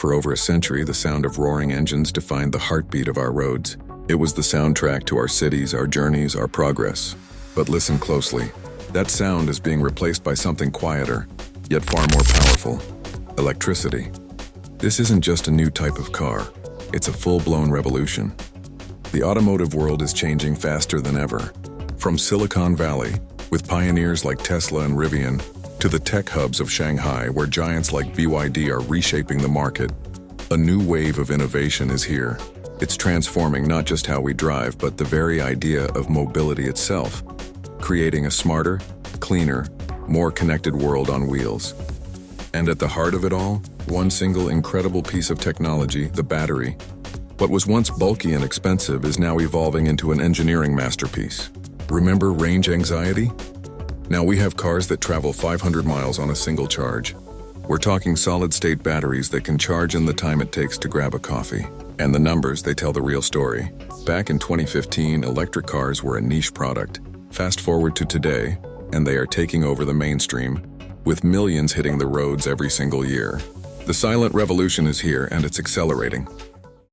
For over a century, the sound of roaring engines defined the heartbeat of our roads. It was the soundtrack to our cities, our journeys, our progress. But listen closely. That sound is being replaced by something quieter, yet far more powerful: electricity. This isn't just a new type of car. It's a full-blown revolution. The automotive world is changing faster than ever. From Silicon Valley, with pioneers like Tesla and Rivian, to the tech hubs of Shanghai, where giants like BYD are reshaping the market, a new wave of innovation is here. It's transforming not just how we drive, but the very idea of mobility itself, creating a smarter, cleaner, more connected world on wheels. And at the heart of it all, one single incredible piece of technology: the battery. What was once bulky and expensive is now evolving into an engineering masterpiece. Remember range anxiety? Now we have cars that travel 500 miles on a single charge. We're talking solid-state batteries that can charge in the time it takes to grab a coffee. And the numbers, they tell the real story. Back in 2015, electric cars were a niche product. Fast forward to today, and they are taking over the mainstream, with millions hitting the roads every single year. The silent revolution is here, and it's accelerating.